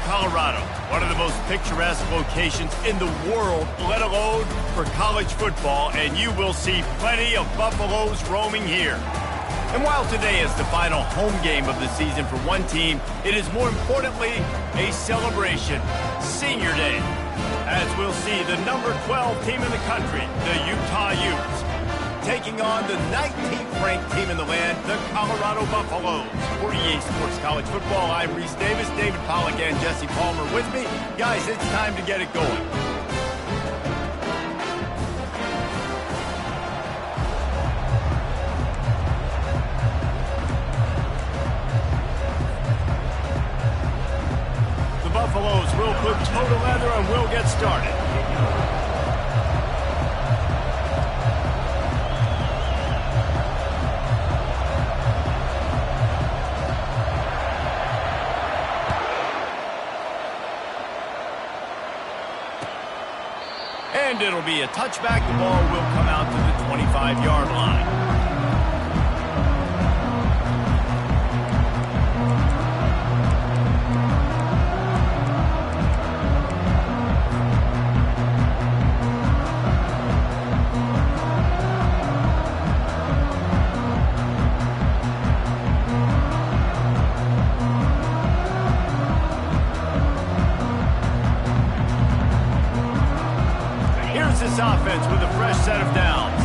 Colorado, one of the most picturesque locations in the world, let alone for college football, and you will see plenty of Buffaloes roaming here. And while today is the final home game of the season for one team, it is more importantly a celebration, Senior Day, as we'll see the number 12 team in the country, the Utah Utes, taking on the 19th ranked team in the land, the Colorado Buffaloes. For EA Sports College Football, I'm Reese Davis, David Pollack, and Jesse Palmer with me. Guys, it's time to get it going. The Buffaloes will put toe to leather and will get started. And it'll be a touchback. The ball will come out to the 25-yard line. This offense with a fresh set of downs.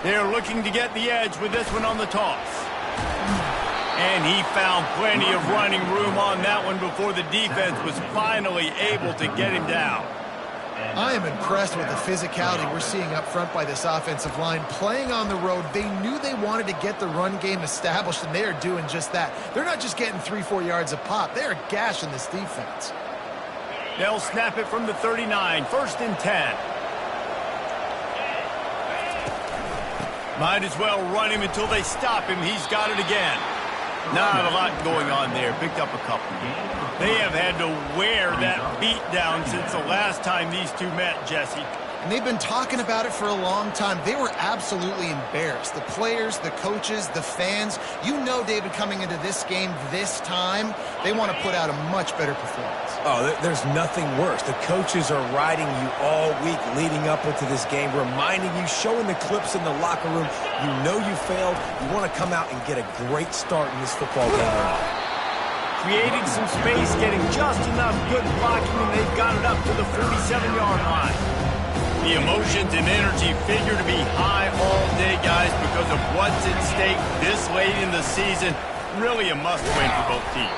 They're looking to get the edge with this one on the toss. And he found plenty of running room on that one before the defense was finally able to get him down. I am impressed with the physicality we're seeing up front by this offensive line. Playing on the road, they knew they wanted to get the run game established, and they are doing just that. They're not just getting 3-4 yards a pop. They are gashing this defense. They'll snap it from the 39, 1st and 10. Might as well run him until they stop him. He's got it again. Not a lot going on there. Picked up a couple. They have had to wear that beat down since the last time these two met, Jesse. And they've been talking about it for a long time. They were absolutely embarrassed. The players, the coaches, the fans. You know, David, coming into this game this time, they want to put out a much better performance. Oh, there's nothing worse. The coaches are riding you all week leading up into this game, reminding you, showing the clips in the locker room. You know you failed. You want to come out and get a great start in this football game. Creating some space, getting just enough good blocking, and they've got it up to the 47-yard line. The emotions and energy figure to be high all day, guys, because of what's at stake this late in the season. Really a must-win for both teams.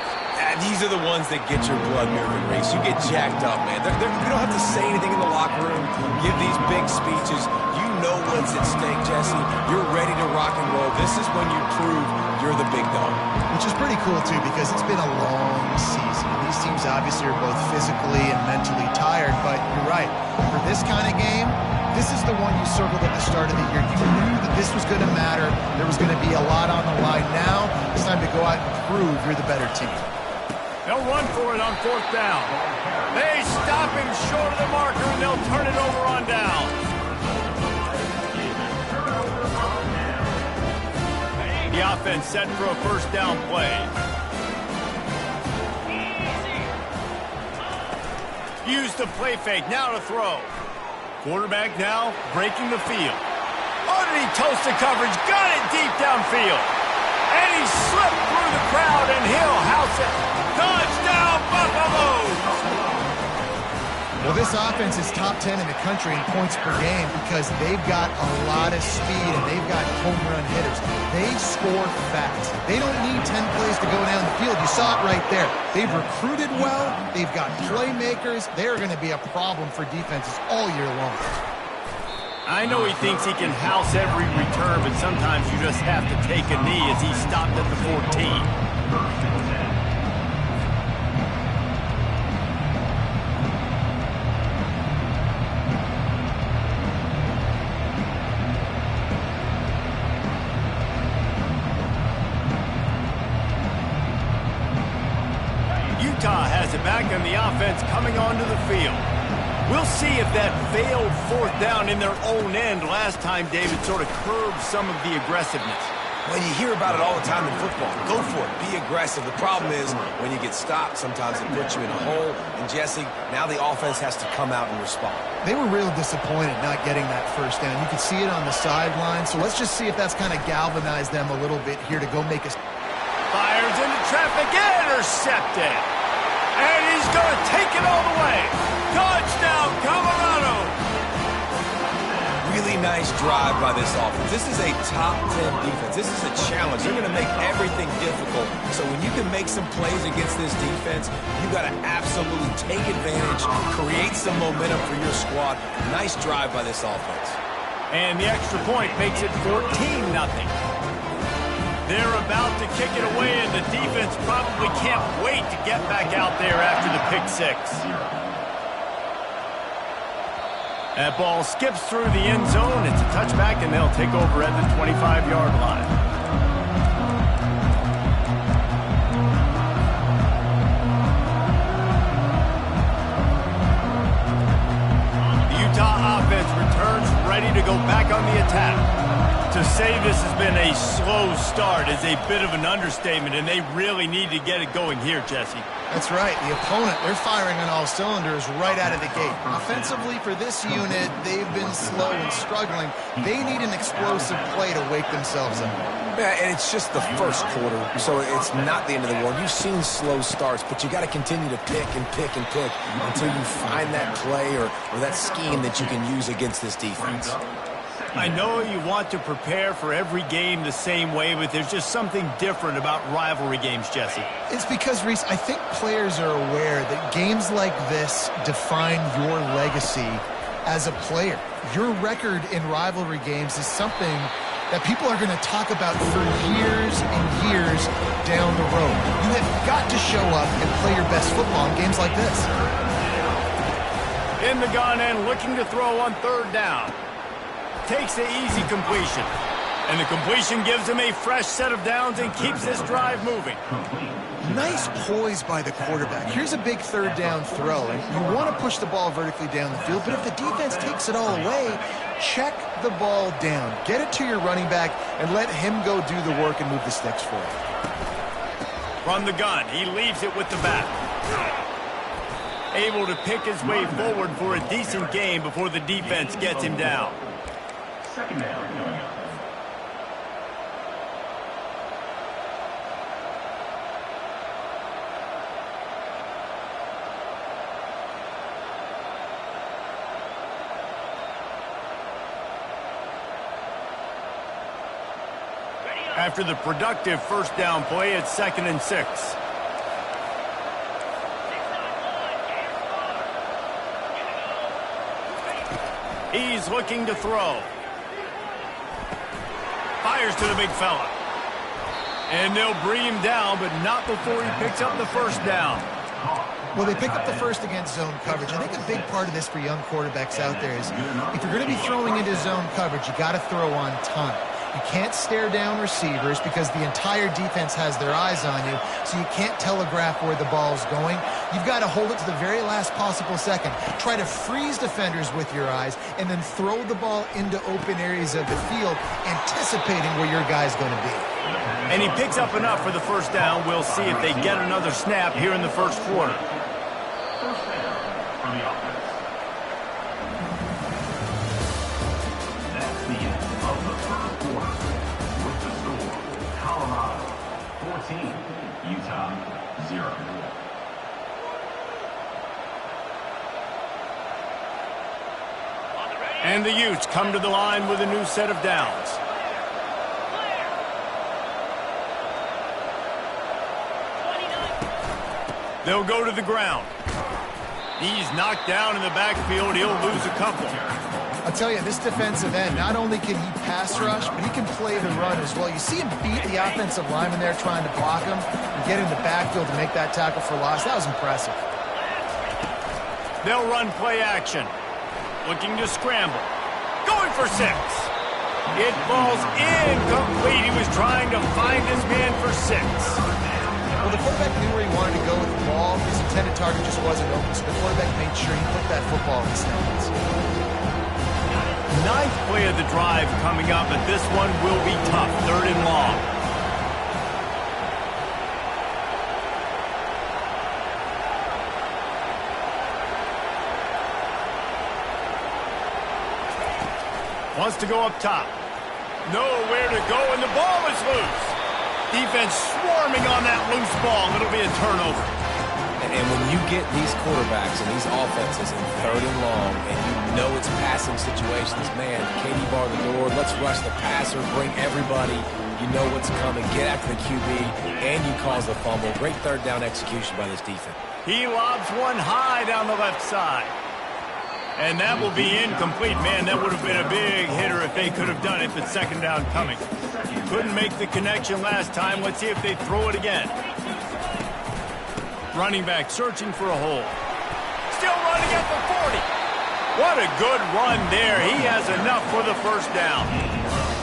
These are the ones that get your blood moving, Reese. You get jacked up, man. You don't have to say anything in the locker room, give these big speeches. You know what's at stake, Jesse. You're ready to rock and roll. This is when you prove you're the big dog. Which is pretty cool, too, because it's been a long season. These teams obviously are both physically and mentally tired, but you're right. For this kind of game, this is the one you circled at the start of the year. You knew that this was going to matter. There was going to be a lot on the line. Now it's time to go out and prove you're the better team. They'll run for it on 4th down. They stop him short of the marker, and they'll turn it over on down. The offense set for a 1st down play. Use the play fake, now to throw. Quarterback now breaking the field. Underneath toasted coverage, got it deep downfield. And he slipped through the crowd, and he'll house it. Touchdown, Buffaloes! Well, this offense is top 10 in the country in points per game because they've got a lot of speed and they've got home run hitters. They score fast. They don't need 10 plays to go down the field. You saw it right there. They've recruited well. They've got playmakers. They're going to be a problem for defenses all year long. I know he thinks he can house every return, but sometimes you just have to take a knee as he stopped at the 14. Ncaa has it back, and the offense coming onto the field. We'll see if that failed fourth down in their own end last time, David, sort of curbed some of the aggressiveness. Well, you hear about it all the time in football. Go for it. Be aggressive. The problem is when you get stopped, sometimes it puts you in a hole. And, Jesse, now the offense has to come out and respond. They were real disappointed not getting that first down. You could see it on the sideline. So let's just see if that's kind of galvanized them a little bit here to go make a... Fires into traffic, intercepted. And he's going to take it all the way. Touchdown, Colorado. Really nice drive by this offense. This is a top 10 defense. This is a challenge. They're going to make everything difficult. So when you can make some plays against this defense, you got to absolutely take advantage, create some momentum for your squad. Nice drive by this offense. And the extra point makes it 14-0. They're about to kick it away, and the defense probably can't wait to get back out there after the pick six. That ball skips through the end zone. It's a touchback, and they'll take over at the 25-yard line. The Utah offense returns ready to go back on the attack. To say this has been a slow start is a bit of an understatement, and they really need to get it going here, Jesse. That's right. The opponent, they're firing on all cylinders right out of the gate. Offensively, for this unit, they've been slow and struggling. They need an explosive play to wake themselves up. Yeah, and it's just the first quarter, so it's not the end of the world. You've seen slow starts, but you got to continue to pick and pick and pick until you find that play or that scheme that you can use against this defense. I know you want to prepare for every game the same way, but there's just something different about rivalry games, Jesse. It's because, Reese, I think players are aware that games like this define your legacy as a player. Your record in rivalry games is something that people are going to talk about for years and years down the road. You have got to show up and play your best football in games like this. In the gun and looking to throw on third down. Takes the easy completion. And the completion gives him a fresh set of downs and keeps this drive moving. Nice poise by the quarterback. Here's a big third down throw. And you want to push the ball vertically down the field, but if the defense takes it all away, check the ball down. Get it to your running back and let him go do the work and move the sticks for you. From the gun, he leaves it with the back. Able to pick his way forward for a decent gain before the defense gets him down. Second down. After the productive first down play, it's 2nd and 6. He's looking to throw. Fires to the big fella. And they'll bring him down, but not before he picks up the first down. Well, they pick up the first against zone coverage. I think a big part of this for young quarterbacks out there is if you're going to be throwing into zone coverage, you got to throw on time. You can't stare down receivers because the entire defense has their eyes on you, so you can't telegraph where the ball's going. You've got to hold it to the very last possible second. Try to freeze defenders with your eyes and then throw the ball into open areas of the field, anticipating where your guy's going to be. And he picks up enough for the first down. We'll see if they get another snap here in the first quarter. First down from the offense. That's the end of the first quarter. With the score, Colorado 14, Utah 0. And the Utes come to the line with a new set of downs. They'll go to the ground. He's knocked down in the backfield. He'll lose a couple. I'll tell you, this defensive end, not only can he pass rush, but he can play the run as well. You see him beat the offensive lineman there trying to block him and get in the backfield to make that tackle for loss. That was impressive. They'll run play action. Looking to scramble. Going for 6. It falls incomplete. He was trying to find his man for 6. Well, the quarterback knew where he wanted to go with the ball. His intended target just wasn't open, so the quarterback made sure he put that football in his hands. Ninth play of the drive coming up, but this one will be tough. 3rd and long. Wants to go up top. Nowhere to go, and the ball is loose. Defense swarming on that loose ball. It'll be a turnover. And when you get these quarterbacks and these offenses in 3rd and long, and you know it's passing situations, man, Katie bar the door, let's rush the passer, bring everybody. You know what's coming. Get after the QB, and you cause the fumble. Great 3rd down execution by this defense. He lobs one high down the left side. And that will be incomplete. Man, that would have been a big hitter if they could have done it, but 2nd down coming. Couldn't make the connection last time. Let's see if they throw it again. Running back searching for a hole. Still running at the 40. What a good run there. He has enough for the 1st down.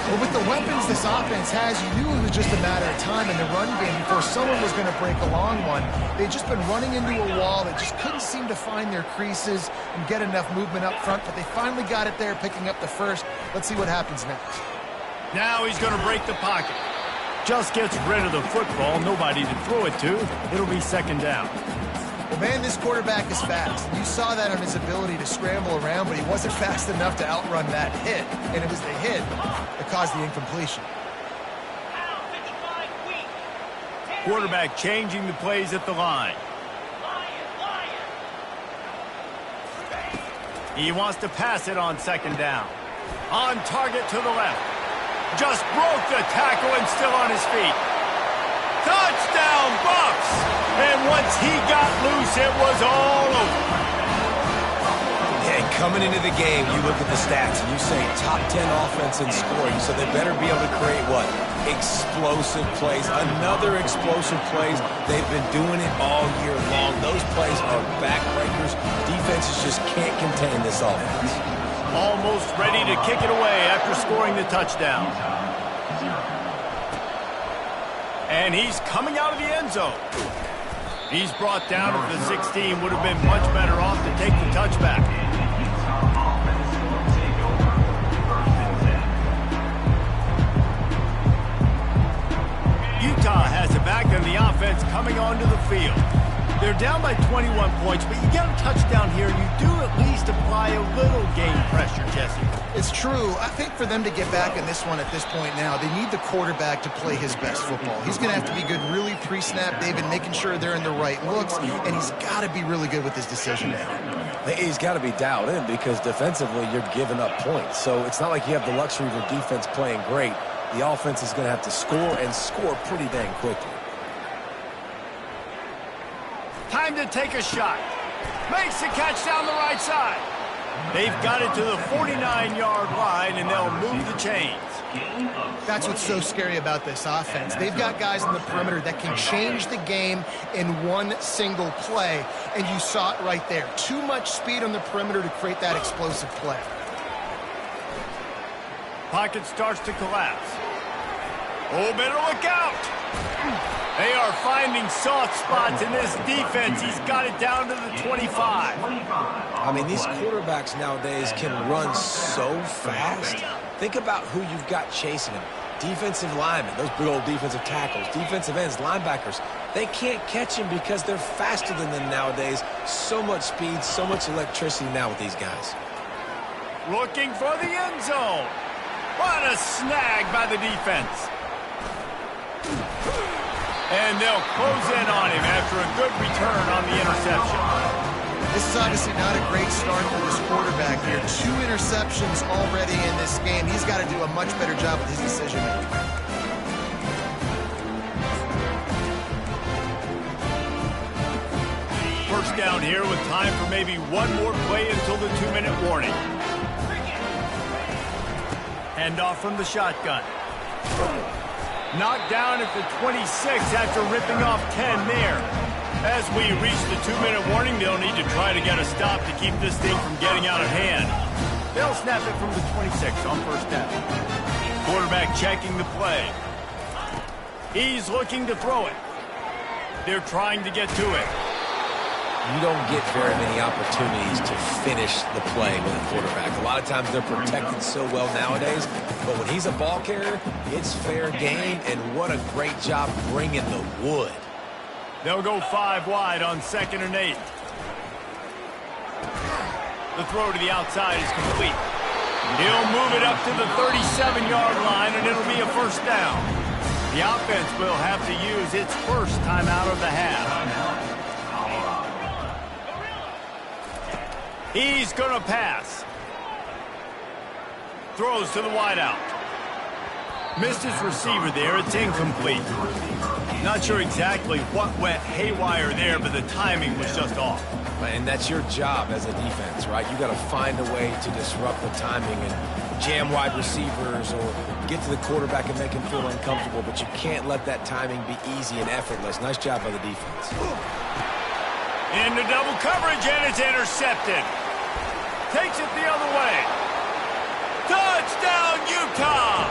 Well, with the weapons this offense has, you knew it was just a matter of time in the run game before someone was going to break a long one. They'd just been running into a wall. They just couldn't seem to find their creases and get enough movement up front, but they finally got it there, picking up the 1st. Let's see what happens next. Now he's going to break the pocket. Just gets rid of the football. Nobody to throw it to. It'll be 2nd down. Well, man, this quarterback is fast. You saw that on his ability to scramble around, but he wasn't fast enough to outrun that hit. And it was the hit that caused the incompletion. Quarterback changing the plays at the line. He wants to pass it on 2nd down. On target to the left. Just broke the tackle and still on his feet. Touchdown, Bucks! And once he got loose, it was all over. Yeah, coming into the game, you look at the stats and you say top 10 offense in scoring, so they better be able to create what? Explosive plays. Another explosive plays. They've been doing it all year long. Those plays are backbreakers. Defenses just can't contain this offense. Almost ready to kick it away after scoring the touchdown. And he's coming out of the end zone. He's brought down at the 16. Would have been much better off to take the touchback. Utah has it back and the offense coming onto the field. They're down by 21 points, but you get a touchdown here, you do at least apply a little game pressure, Jesse. It's true. I think for them to get back in this one at this point now, they need the quarterback to play his best football. He's going to have to be good really pre-snap. They've been making sure they're in the right looks, and he's got to be really good with his decision now. He's got to be dialed in because defensively you're giving up points. So it's not like you have the luxury of your defense playing great. The offense is going to have to score and score pretty dang quickly. Time to take a shot. Makes the catch down the right side. They've got it to the 49-yard line, and they'll move the chains. That's what's so scary about this offense. They've got guys in the perimeter that can change the game in one single play, and you saw it right there. Too much speed on the perimeter to create that explosive play. Pocket starts to collapse. Oh, better look out. They are finding soft spots in this defense. He's got it down to the 25. I mean, these quarterbacks nowadays can run so fast. Think about who you've got chasing them. Defensive linemen, those big old defensive tackles, defensive ends, linebackers. They can't catch him because they're faster than them nowadays. So much speed, so much electricity now with these guys. Looking for the end zone. What a snag by the defense. And they'll close in on him after a good return on the interception. This is obviously not a great start for this quarterback here. 2 interceptions already in this game. He's got to do a much better job with his decision-making. First down here with time for maybe one more play until the 2-minute warning. Handoff from the shotgun. Knocked down at the 26 after ripping off 10 there. As we reach the 2-minute warning, they'll need to try to get a stop to keep this thing from getting out of hand. They'll snap it from the 26 on first down. Quarterback checking the play. He's looking to throw it. They're trying to get to it. You don't get very many opportunities to finish the play with a quarterback. A lot of times they're protected so well nowadays, but when he's a ball carrier, it's fair game, and what a great job bringing the wood. They'll go 5 wide on 2nd and 8. The throw to the outside is complete. He'll move it up to the 37-yard line, and it'll be a first down. The offense will have to use its first timeout of the half. He's going to pass. Throws to the wideout. Missed his receiver there. It's incomplete. Not sure exactly what went haywire there, but the timing was just off. And that's your job as a defense, right? You got to find a way to disrupt the timing and jam wide receivers or get to the quarterback and make him feel uncomfortable, but you can't let that timing be easy and effortless. Nice job by the defense. Into double coverage, and it's intercepted. Takes it the other way. Touchdown, Utah!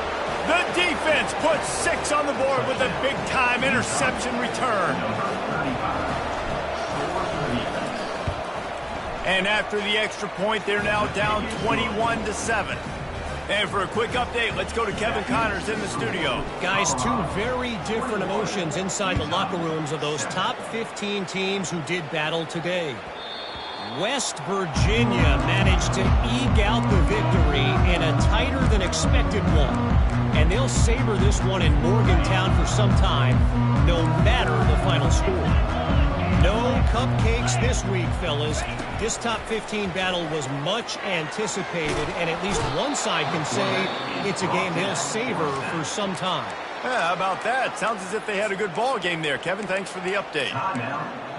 The defense puts 6 on the board with a big-time interception return. And after the extra point, they're now down 21-7. And for a quick update, let's go to Kevin Connors in the studio. Guys, 2 very different emotions inside the locker rooms of those top 15 teams who did battle today. West Virginia managed to eke out the victory in a tighter-than-expected one. And they'll savor this one in Morgantown for some time, no matter the final score. No cupcakes this week, fellas. This top 15 battle was much anticipated, and at least one side can say it's a game they'll savor for some time. Yeah, how about that? Sounds as if they had a good ball game there. Kevin, thanks for the update.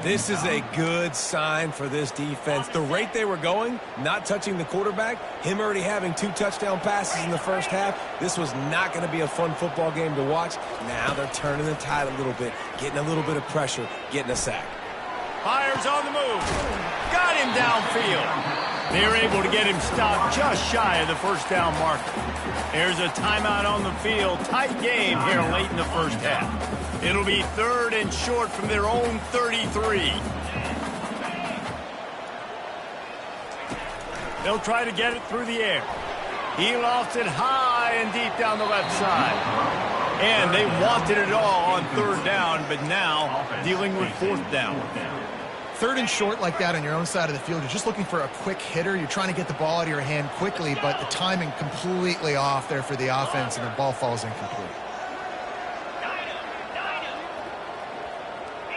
This is a good sign for this defense. The rate they were going, not touching the quarterback, him already having 2 touchdown passes in the first half, this was not going to be a fun football game to watch. Now they're turning the tide a little bit, getting a little bit of pressure, getting a sack. Fires on the move. Got him downfield. They're able to get him stopped just shy of the first down marker. There's a timeout on the field. Tight game here late in the first half. It'll be 3rd and short from their own 33. They'll try to get it through the air. He lofts it high and deep down the left side. And they wanted it all on 3rd down, but now dealing with 4th down. 3rd and short like that on your own side of the field, you're just looking for a quick hitter. You're trying to get the ball out of your hand quickly, but the timing completely off there for the offense, and the ball falls incomplete.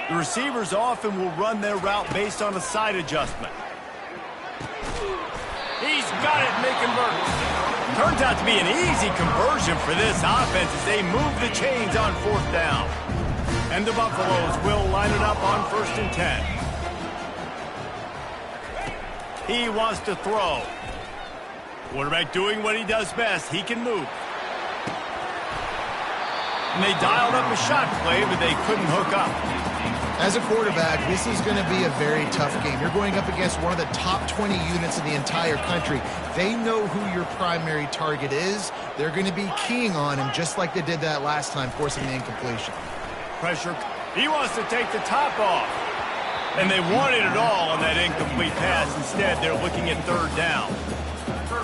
The receivers often will run their route based on a side adjustment. He's got it, and they convert. Turns out to be an easy conversion for this offense as they move the chains on 4th down. And the Buffaloes will line it up on 1st and 10. He wants to throw. Quarterback doing what he does best. He can move. And they dialed up a shot play, but they couldn't hook up. As a quarterback, this is going to be a very tough game. You're going up against one of the top 20 units in the entire country. They know who your primary target is. They're going to be keying on him just like they did that last time, forcing the incompletion. Pressure. He wants to take the top off. And they wanted it all on that incomplete pass. Instead, they're looking at 3rd down.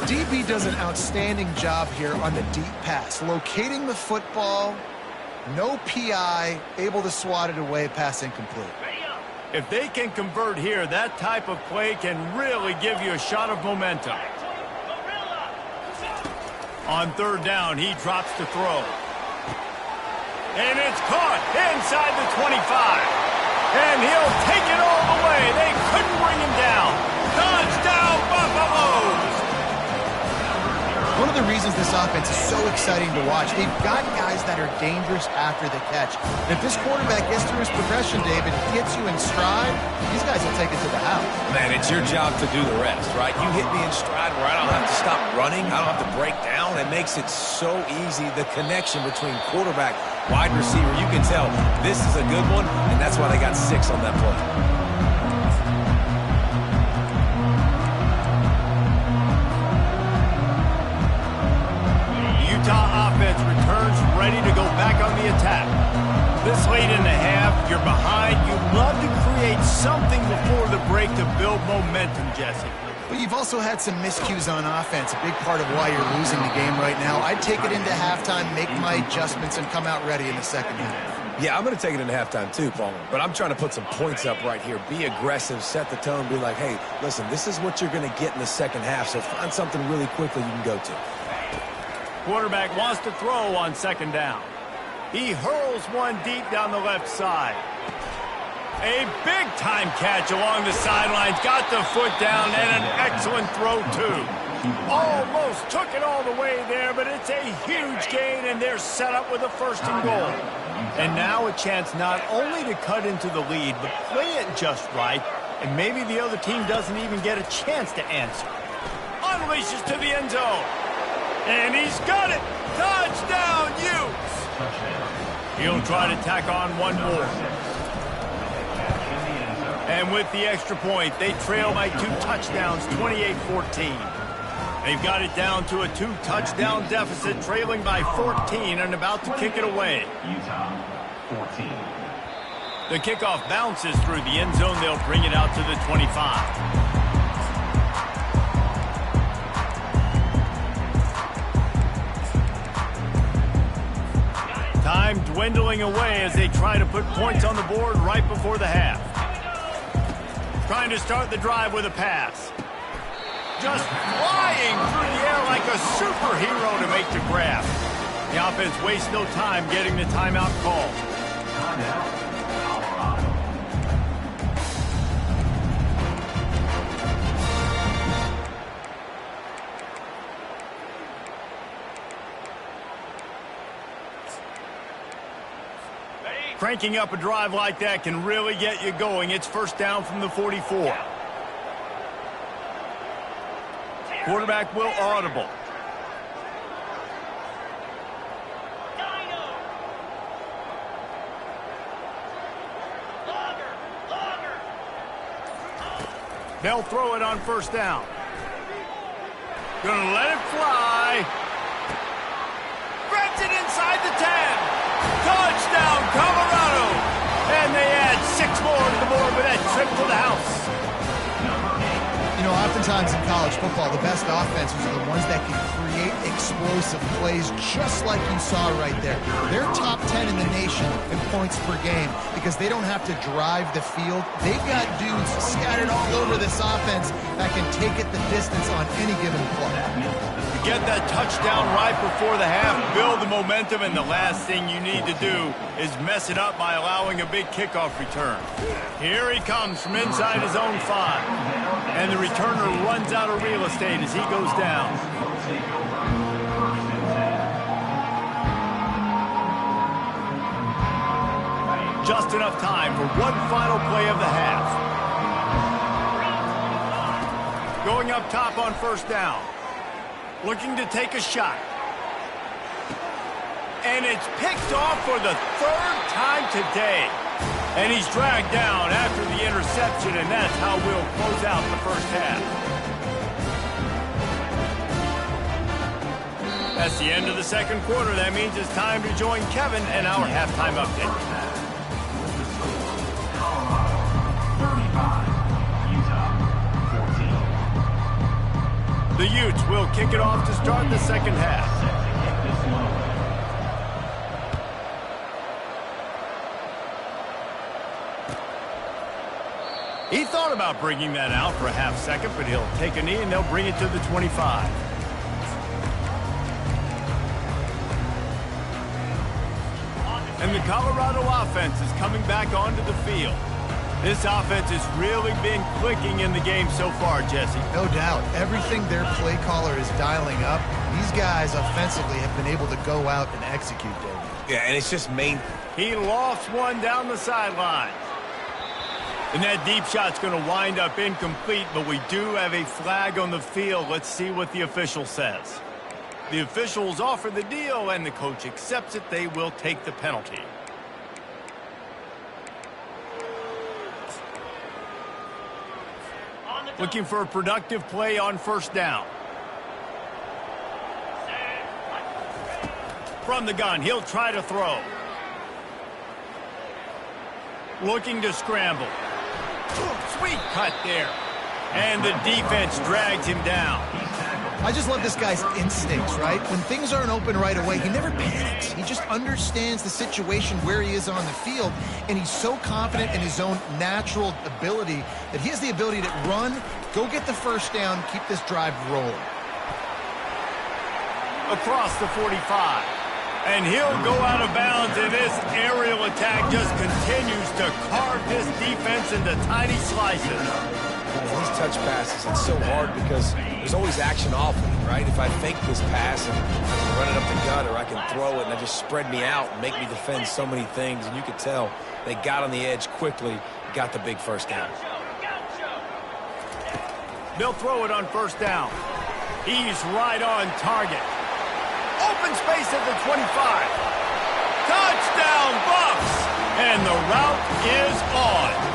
DB does an outstanding job here on the deep pass. Locating the football, no PI, able to swat it away, pass incomplete. If they can convert here, that type of play can really give you a shot of momentum. On 3rd down, he drops to throw. And it's caught inside the 25. And he'll take it all the way. They couldn't bring him down. Touchdown, Buffaloes! One of the reasons this offense is so exciting to watch, they've got guys that are dangerous after the catch. And if this quarterback gets through his progression, David, gets you in stride, these guys will take it to the house. Man, it's your job to do the rest, right? You hit me in stride where I don't have to stop running. I don't have to break down. It makes it so easy, the connection between quarterback, wide receiver. You can tell this is a good one, and that's why they got 6 on that play. Utah offense returns ready to go back on the attack. This late in the half, you're behind. You love to create something before the break to build momentum, Jesse. But you've also had some miscues on offense, a big part of why you're losing the game right now. I'd take it into halftime, make my adjustments, and come out ready in the second half. Yeah, I'm going to take it into halftime too, Palmer. But I'm trying to put some points up right here. Be aggressive, set the tone, be like, hey, listen, this is what you're going to get in the second half, so find something really quickly you can go to. Quarterback wants to throw on second down. He hurls one deep down the left side. A big-time catch along the sidelines. Got the foot down and an excellent throw, too. Almost took it all the way there, but it's a huge gain, and they're set up with a first and goal. And now a chance not only to cut into the lead, but play it just right, and maybe the other team doesn't even get a chance to answer. Unleashes to the end zone. And he's got it. Touchdown, Utes. He'll try to tack on one more. And with the extra point, they trail by 2 touchdowns, 28-14. They've got it down to a 2-touchdown deficit, trailing by 14 and about to kick it away. Utah, 14. The kickoff bounces through the end zone. They'll bring it out to the 25. Time dwindling away as they try to put points on the board right before the half. Trying to start the drive with a pass. Just flying through the air like a superhero to make the grab. The offense wastes no time getting the timeout called. Timeout, Colorado. Cranking up a drive like that can really get you going. It's first down from the 44. Quarterback will audible. They'll throw it on first down. Gonna let it fly. Grabs it inside the 10. Touchdown, Colorado! And they add 6 more to the board with that trip to the house. You know, oftentimes in college football, the best offenses are the ones that can create explosive plays just like you saw right there. They're top 10 in the nation in points per game because they don't have to drive the field. They've got dudes scattered all over this offense that can take it the distance on any given play. Get that touchdown right before the half, build the momentum, and the last thing you need to do is mess it up by allowing a big kickoff return. Here he comes from inside his own 5. And the returner runs out of real estate as he goes down. Just enough time for one final play of the half. Going up top on first down. Looking to take a shot. And it's picked off for the 3rd time today. And he's dragged down after the interception, and that's how we'll close out the first half. That's the end of the second quarter. That means it's time to join Kevin and our halftime update. The Utes will kick it off to start the second half. He thought about bringing that out for a half second, but he'll take a knee and they'll bring it to the 25. And the Colorado offense is coming back onto the field. This offense has really been clicking in the game so far, Jesse. No doubt. Everything their play caller is dialing up, these guys offensively have been able to go out and execute, David. Yeah, and it's just main. He lofts one down the sideline. And that deep shot's going to wind up incomplete, but we do have a flag on the field. Let's see what the official says. The officials offer the deal, and the coach accepts it. They will take the penalty. Looking for a productive play on first down. From the gun, he'll try to throw. looking to scramble. Sweet cut there. And the defense drags him down. I just love this guy's instincts, right? When things aren't open right away, he never panics. He just understands the situation where he is on the field, and he's so confident in his own natural ability that he has the ability to run, go get the first down, keep this drive rolling. Across the 45. And he'll go out of bounds, and this aerial attack just continues to carve this defense into tiny slices. These touch passes, it's so hard because there's always action off of it, right? If I fake this pass and I can run it up the gut, or I can throw it and I just spread me out and make me defend so many things, and you could tell they got on the edge quickly, got the big first down. They'll throw it on first down. He's right on target. Open space at the 25. Touchdown, Bucks! And the route is on.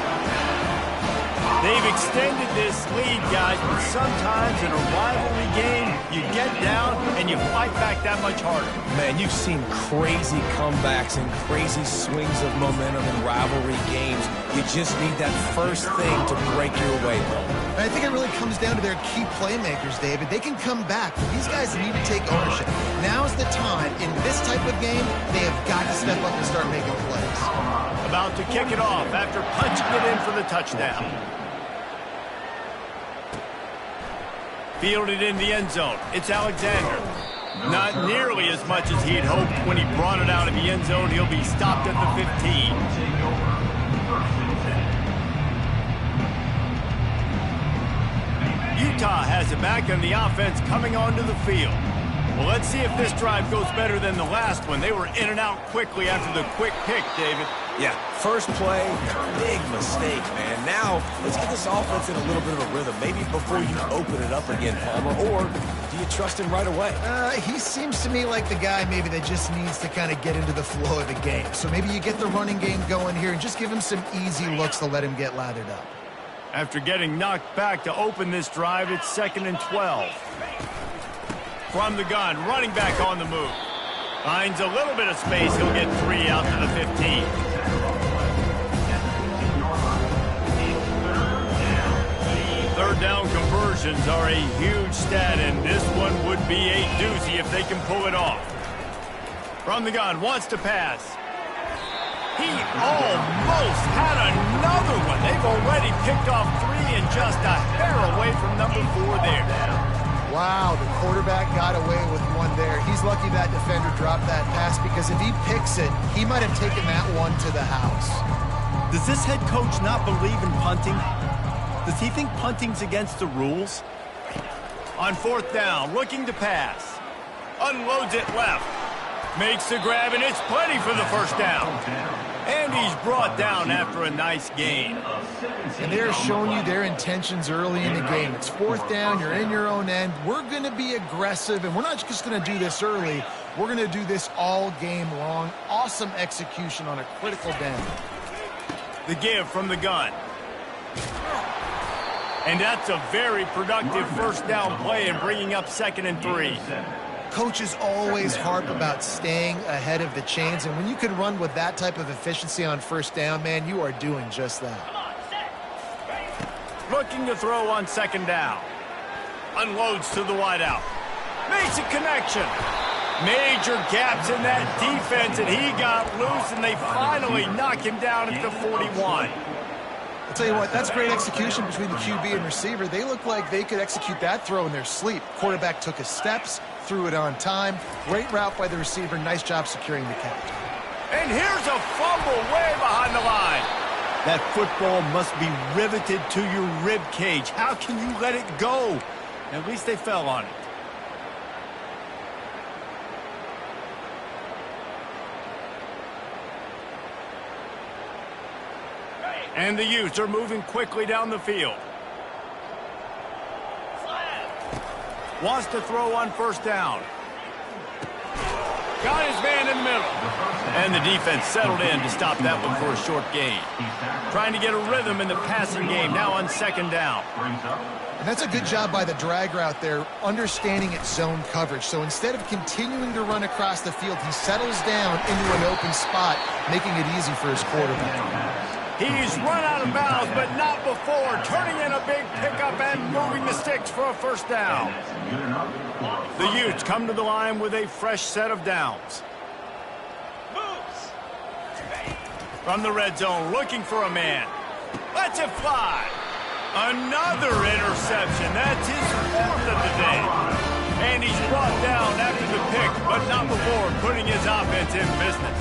They've extended this lead, guys, but sometimes in a rivalry game, you get down and you fight back that much harder. Man, you've seen crazy comebacks and crazy swings of momentum in rivalry games. You just need that first thing to break your way, bro. I think it really comes down to their key playmakers, David. They can come back, but these guys need to take ownership. Now's the time. In this type of game, they have got to step up and start making plays. About to kick it off after punching it in for the touchdown. Fielded in the end zone. It's Alexander. Not nearly as much as he had hoped when he brought it out of the end zone. He'll be stopped at the 15. Utah has it back on the offense coming onto the field. Well, let's see if this drive goes better than the last one. They were in and out quickly after the quick pick, David. Yeah, first play, big mistake, man. Now, let's get this offense in a little bit of a rhythm. Maybe before you open it up again, Palmer, or do you trust him right away? He seems to me like the guy maybe that just needs to kind of get into the flow of the game. So maybe you get the running game going here and just give him some easy looks to let him get lathered up. After getting knocked back to open this drive, it's 2nd and 12. From the gun, running back on the move. Finds a little bit of space. He'll get 3 out to the 15. Third down conversions are a huge stat, and this one would be a doozy if they can pull it off. From the gun, wants to pass. He almost had another one. They've already picked off 3 and just a hair away from number 4 there. Wow, the quarterback got away with one there. He's lucky that defender dropped that pass, because if he picks it, he might have taken that one to the house. Does this head coach not believe in punting? Does he think punting's against the rules? On 4th down, looking to pass. Unloads it left. Makes the grab, and it's plenty for the first down. And he's brought down after a nice gain. And they're showing you their intentions early in the game. It's 4th down, you're in your own end. We're going to be aggressive, and we're not just going to do this early. We're going to do this all game long. Awesome execution on a critical down. The give from the gun. And that's a very productive first down play and bringing up 2nd and 3. Coaches always harp about staying ahead of the chains, and when you can run with that type of efficiency on first down, man, you are doing just that. Looking to throw on 2nd down. Unloads to the wideout. Makes a connection. Major gaps in that defense, and he got loose, and they finally knock him down at the 41. I'll tell you what, that's great execution between the QB and receiver. They look like they could execute that throw in their sleep. Quarterback took his steps, threw it on time. Great route by the receiver. Nice job securing the catch. And here's a fumble way behind the line. That football must be riveted to your rib cage. How can you let it go? At least they fell on it. And the Utes are moving quickly down the field. Wants to throw on first down. Got his man in the middle. And the defense settled in to stop that one for a short gain. Trying to get a rhythm in the passing game, now on 2nd down. And that's a good job by the drag route there, understanding its zone coverage. So instead of continuing to run across the field, he settles down into an open spot, making it easy for his quarterback. He's run out of bounds, but not before turning in a big pickup and moving the sticks for a first down. The Utes come to the line with a fresh set of downs. From the red zone, looking for a man. Lets it fly. Another interception. That's his fourth of the day. And he's brought down after the pick, but not before putting his offense in business.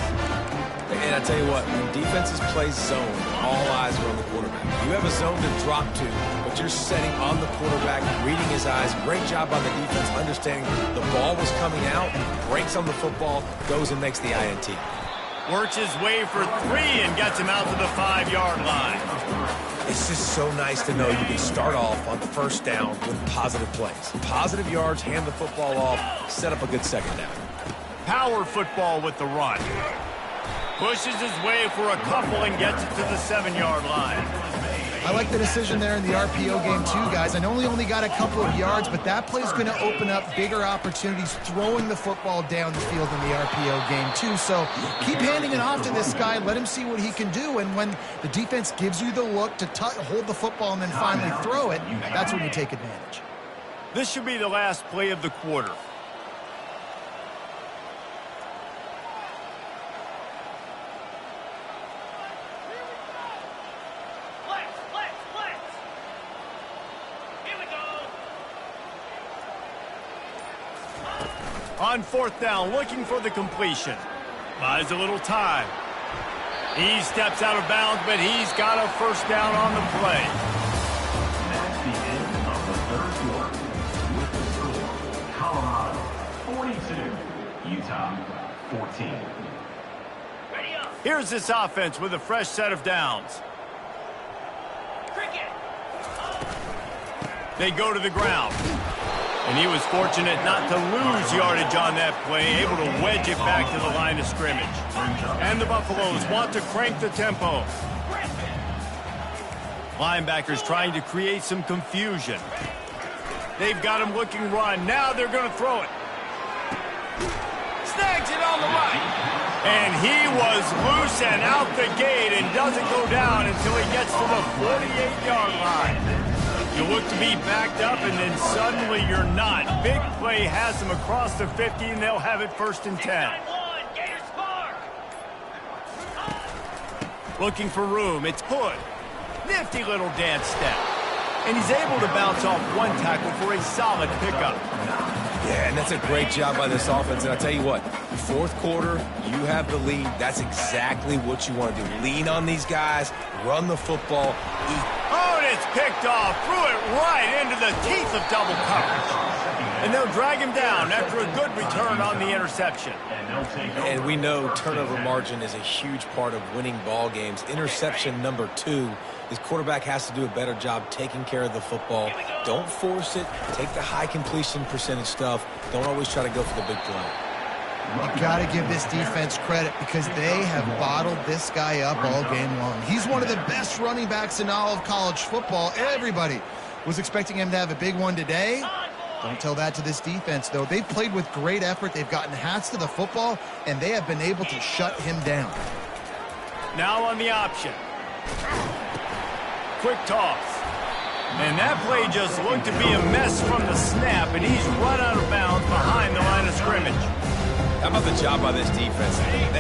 And I tell you what, when defenses play zone, all eyes are on the quarterback. You have a zone to drop to, but you're setting on the quarterback, reading his eyes. Great job on the defense, understanding the ball was coming out, breaks on the football, goes and makes the INT. Works his way for 3 and gets him out to the 5-yard line. It's just so nice to know you can start off on first down with positive plays. Positive yards, hand the football off, set up a good second down. Power football with the run. Pushes his way for a couple and gets it to the 7-yard line. I like the decision there in the RPO game too, guys. I know he only got a couple of yards, but that play is going to open up bigger opportunities throwing the football down the field in the RPO game too. So keep handing it off to this guy. Let him see what he can do. And when the defense gives you the look to hold the football and then finally throw it, that's when you take advantage. This should be the last play of the quarter. On 4th down, looking for the completion. Buys a little time. He steps out of bounds, but he's got a first down on the play. That's the end of the third quarter. With the score, Colorado 42, Utah 14. Here's this offense with a fresh set of downs. They go to the ground. And he was fortunate not to lose yardage on that play, able to wedge it back to the line of scrimmage. And the Buffaloes want to crank the tempo. Linebackers trying to create some confusion. They've got him looking run. Now they're going to throw it. Snags it on the right. And he was loose and out the gate and doesn't go down until he gets to the 48-yard line. You look to be backed up, and then suddenly you're not. Big play has them across the 50, and they'll have it 1st and 10. Looking for room. It's Hood. Nifty little dance step. And he's able to bounce off one tackle for a solid pickup. Yeah, and that's a great job by this offense. And I tell you what, 4th quarter, you have the lead. That's exactly what you want to do. Lean on these guys, run the football, eat. Oh, and it's picked off. Threw it right into the teeth of double coverage. And they'll drag him down after a good return on the interception. And we know turnover margin is a huge part of winning ball games. Interception number 2. This quarterback has to do a better job taking care of the football. Don't force it. Take the high completion percentage stuff. Don't always try to go for the big play. You got to give this defense credit because they have bottled this guy up all game long. He's one of the best running backs in all of college football. Everybody was expecting him to have a big one today. Don't tell that to this defense, though. They've played with great effort. They've gotten hats to the football, and they have been able to shut him down. Now on the option. Quick toss. And that play just looked to be a mess from the snap, and he's run out of bounds behind the line of scrimmage. How about the job by this defense?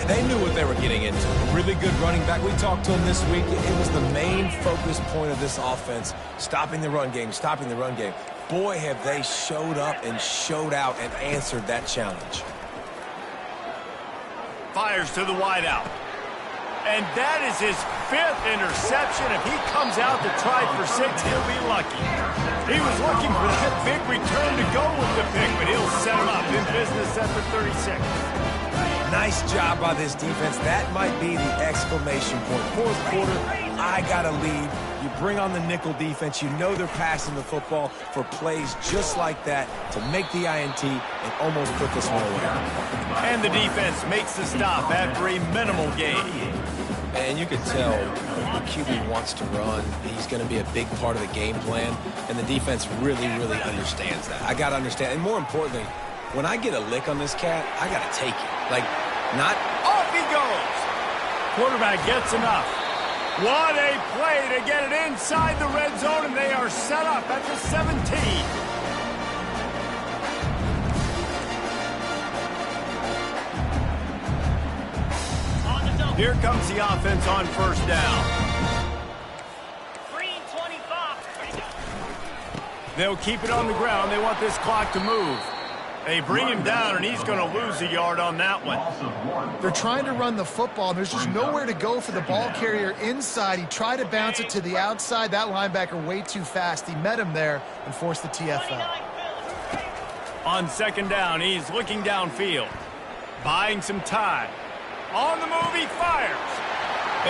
They knew what they were getting into. A really good running back. We talked to him this week. It was the main focus point of this offense, stopping the run game, stopping the run game. Boy, have they showed up and showed out and answered that challenge. Fires to the wideout. And that is his 5th interception. If he comes out to try for 6, he'll be lucky. He was looking for that big return to go with the pick, but he'll set him up in business at the 36. Nice job by this defense. That might be the exclamation point. 4th quarter, I got a lead. You bring on the nickel defense. You know they're passing the football for plays just like that to make the INT and almost put this one away. And the defense makes the stop after a minimal gain. And you could tell the QB wants to run. He's going to be a big part of the game plan. And the defense really, really understands that. I got to understand. And more importantly, when I get a lick on this cat, I got to take it. Like, not... Off he goes! Quarterback gets enough. What a play to get it inside the red zone, and they are set up at the 17. Here comes the offense on first down. Green 25. They'll keep it on the ground. They want this clock to move. They bring him down, and he's going to lose a yard on that one. They're trying to run the football, and there's just nowhere to go for the ball carrier inside. He tried to bounce it to the outside. That linebacker way too fast. He met him there and forced the TFL. On second down, he's looking downfield, buying some time. On the move, he fires.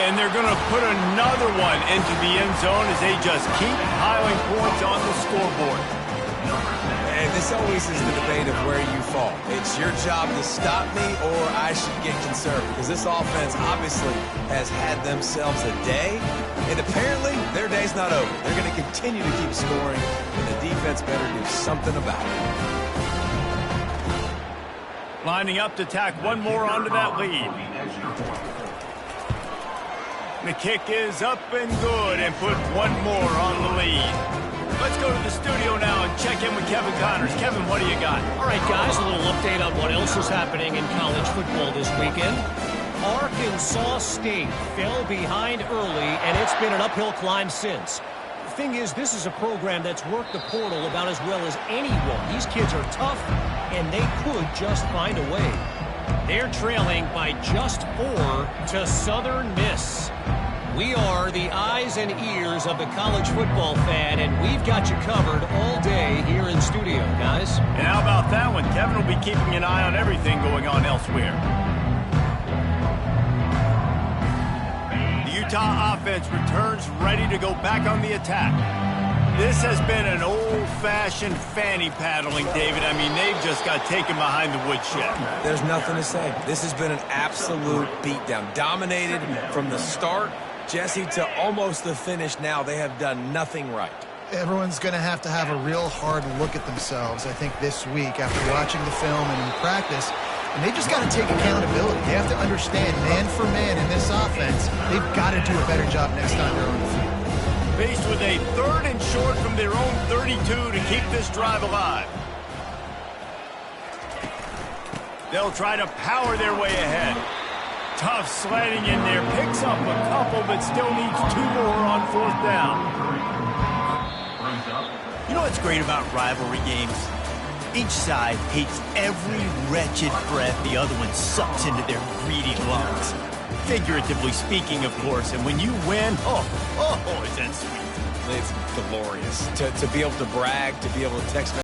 And they're going to put another one into the end zone as they just keep piling points on the scoreboard. And this always is the debate of where you fall. It's your job to stop me, or I should get conservative. Because this offense obviously has had themselves a day, and apparently their day's not over. They're going to continue to keep scoring, and the defense better do something about it. Lining up to tack one more onto that lead. The kick is up and good, and put one more on the lead. Let's go to the studio now and check in with Kevin Connors. Kevin, what do you got? All right, guys, a little update on what else is happening in college football this weekend. Arkansas State fell behind early, and it's been an uphill climb since. The thing is, this is a program that's worked the portal about as well as anyone. These kids are tough, and they could just find a way. They're trailing by just 4 to Southern Miss. We are the eyes and ears of the college football fan, and we've got you covered all day here in studio, guys. And how about that one? Kevin will be keeping an eye on everything going on elsewhere. The Utah offense returns ready to go back on the attack. This has been an old-fashioned fanny paddling, David. I mean, they've just got taken behind the woodshed. There's nothing to say. This has been an absolute beatdown. Dominated from the start, Jesse, to almost the finish now. They have done nothing right. Everyone's going to have a real hard look at themselves, I think, this week after watching the film and in practice. And they just got to take accountability. They have to understand, man for man in this offense, they've got to do a better job next time they're on the field. Faced with a 3rd and short from their own 32 to keep this drive alive. They'll try to power their way ahead. Tough sledding in there. Picks up a couple, but still needs 2 more on 4th down. You know what's great about rivalry games? Each side hates every wretched breath the other one sucks into their greedy lungs. Figuratively speaking, of course. And when you win, oh, is that sweet. It's glorious. To be able to brag, to be able to text